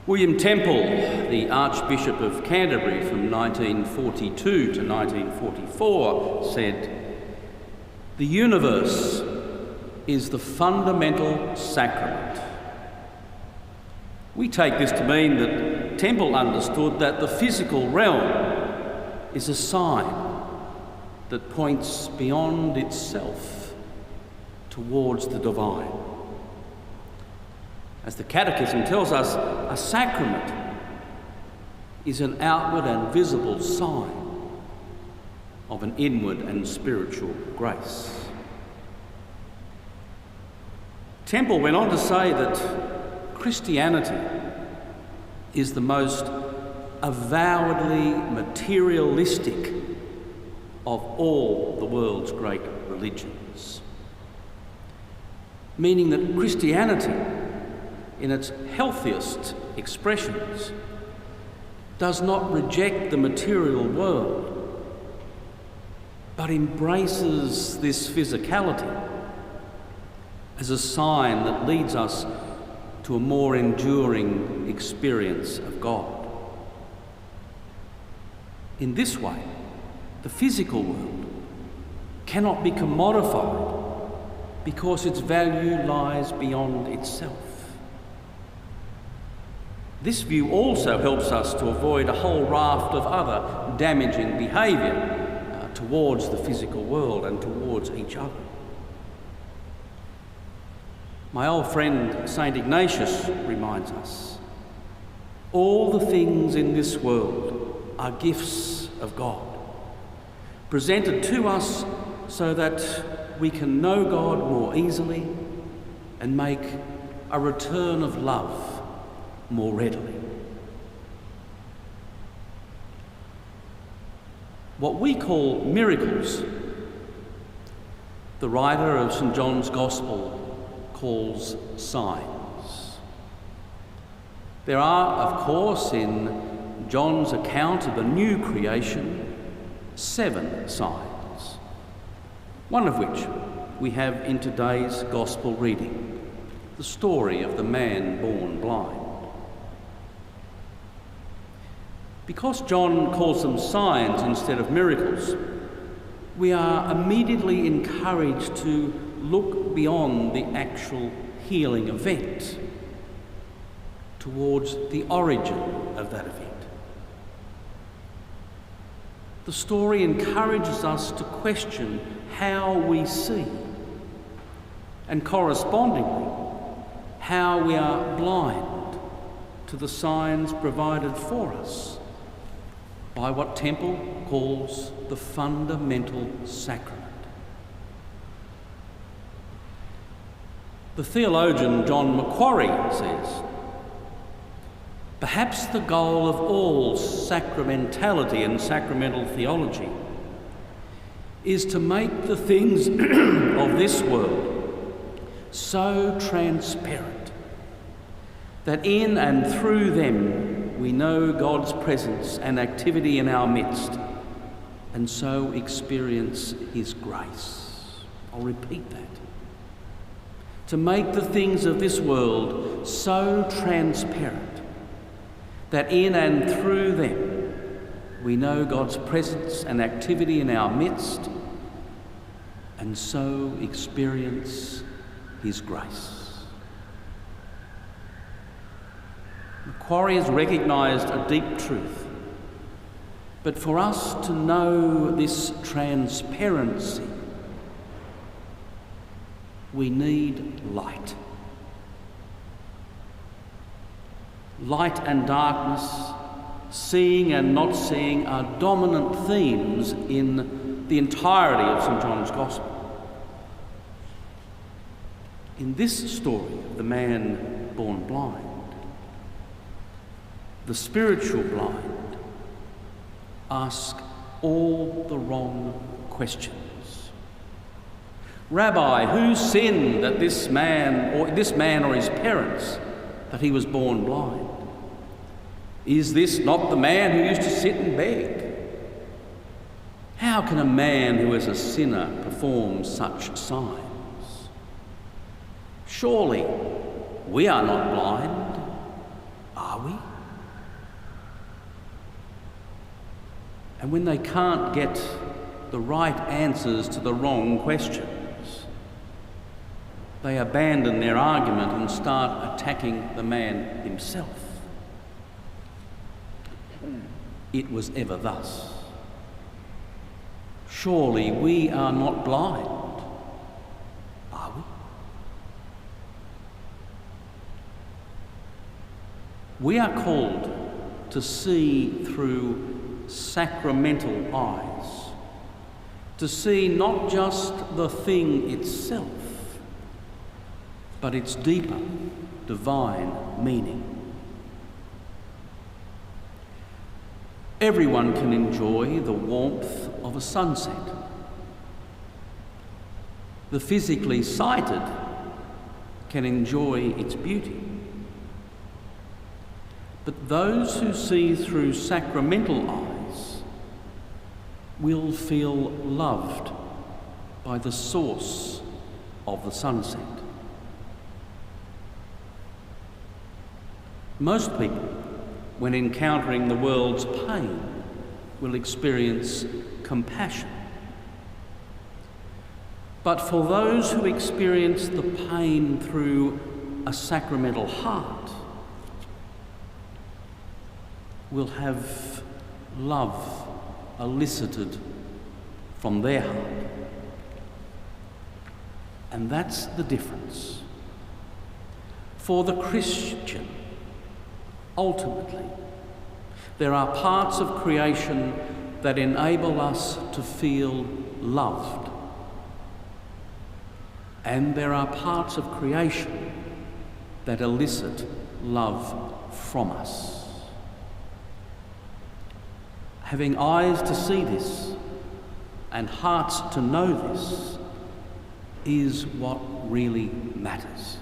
William Temple, the Archbishop of Canterbury from 1942 to 1944, said, "The universe is the fundamental sacrament." We take this to mean that Temple understood that the physical realm is a sign that points beyond itself towards the divine. As the Catechism tells us, a sacrament is an outward and visible sign of an inward and spiritual grace. Temple went on to say that Christianity is the most avowedly materialistic of all the world's great religions, meaning that Christianity, in its healthiest expressions, does not reject the material world, but embraces this physicality as a sign that leads us to a more enduring experience of God. In this way, the physical world cannot be commodified because its value lies beyond itself. This view also helps us to avoid a whole raft of other damaging behaviour towards the physical world and towards each other. My old friend St. Ignatius reminds us, all the things in this world are gifts of God, presented to us so that we can know God more easily and make a return of love more readily. What we call miracles, the writer of St. John's Gospel calls signs. There are, of course, in John's account of the new creation, 7 signs, one of which we have in today's Gospel reading, the story of the man born blind. Because John calls them signs instead of miracles, we are immediately encouraged to look beyond the actual healing event towards the origin of that event. The story encourages us to question how we see, and correspondingly, how we are blind to the signs provided for us by what Temple calls the fundamental sacrament. The theologian John Macquarie says, perhaps the goal of all sacramentality and sacramental theology is to make the things of this world so transparent that in and through them we know God's presence and activity in our midst, and so experience His grace. I'll repeat that. To make the things of this world so transparent that in and through them we know God's presence and activity in our midst, and so experience His grace. Macquarie has recognised a deep truth, but for us to know this transparency, we need light. Light and darkness, seeing and not seeing, are dominant themes in the entirety of St. John's Gospel. In this story of the man born blind, the spiritual blind ask all the wrong questions. Rabbi, who sinned that this man or his parents, that he was born blind? Is this not the man who used to sit and beg? How can a man who is a sinner perform such signs? Surely we are not blind. Are we? And when they can't get the right answers to the wrong questions, they abandon their argument and start attacking the man himself. It was ever thus. Surely we are not blind, are we? We are called to see through sacramental eyes, to see not just the thing itself, but its deeper, divine meaning. Everyone can enjoy the warmth of a sunset. The physically sighted can enjoy its beauty. But those who see through sacramental eyes will feel loved by the source of the sunset. Most people, when encountering the world's pain, will experience compassion. But for those who experience the pain through a sacramental heart, will have love elicited from their heart. And that's the difference. For the Christian, ultimately, there are parts of creation that enable us to feel loved. And there are parts of creation that elicit love from us. Having eyes to see this and hearts to know this is what really matters.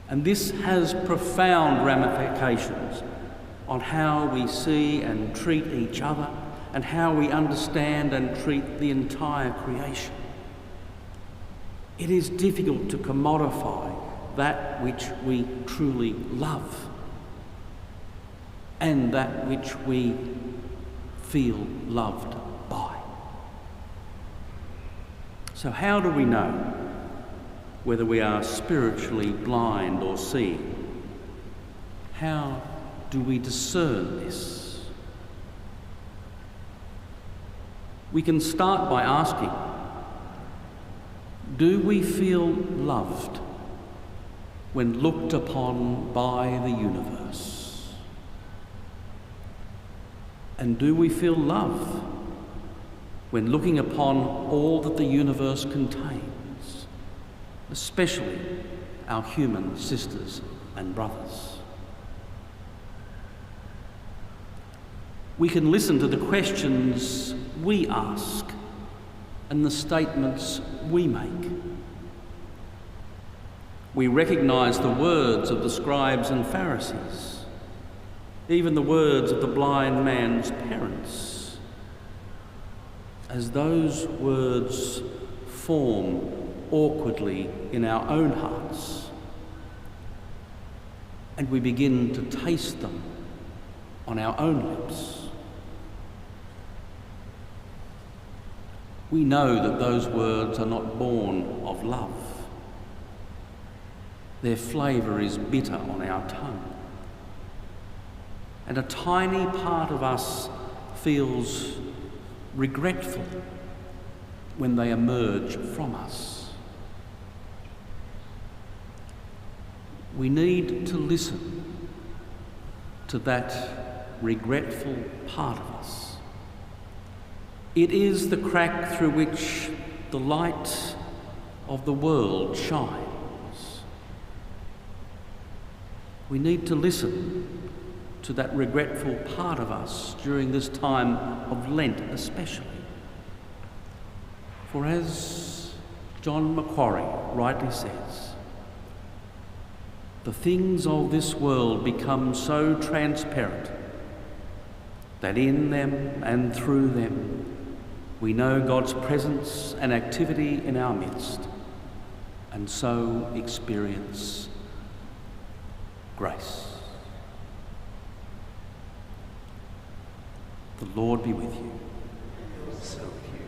And this has profound ramifications on how we see and treat each other and how we understand and treat the entire creation. It is difficult to commodify that which we truly love and that which we feel loved by. So how do we know whether we are spiritually blind or seeing? How do we discern this? We can start by asking, do we feel loved when looked upon by the universe? And do we feel love when looking upon all that the universe contains, especially our human sisters and brothers? We can listen to the questions we ask and the statements we make. We recognise the words of the scribes and Pharisees, even the words of the blind man's parents, as those words form awkwardly in our own hearts, and we begin to taste them on our own lips. We know that those words are not born of love. Their flavour is bitter on our tongue. And a tiny part of us feels regretful when they emerge from us. We need to listen to that regretful part of us. It is the crack through which the light of the world shines. We need to listen to that regretful part of us during this time of Lent especially. For as John Macquarie rightly says, the things of this world become so transparent that in them and through them we know God's presence and activity in our midst, and so experience grace. The Lord be with you. So with you.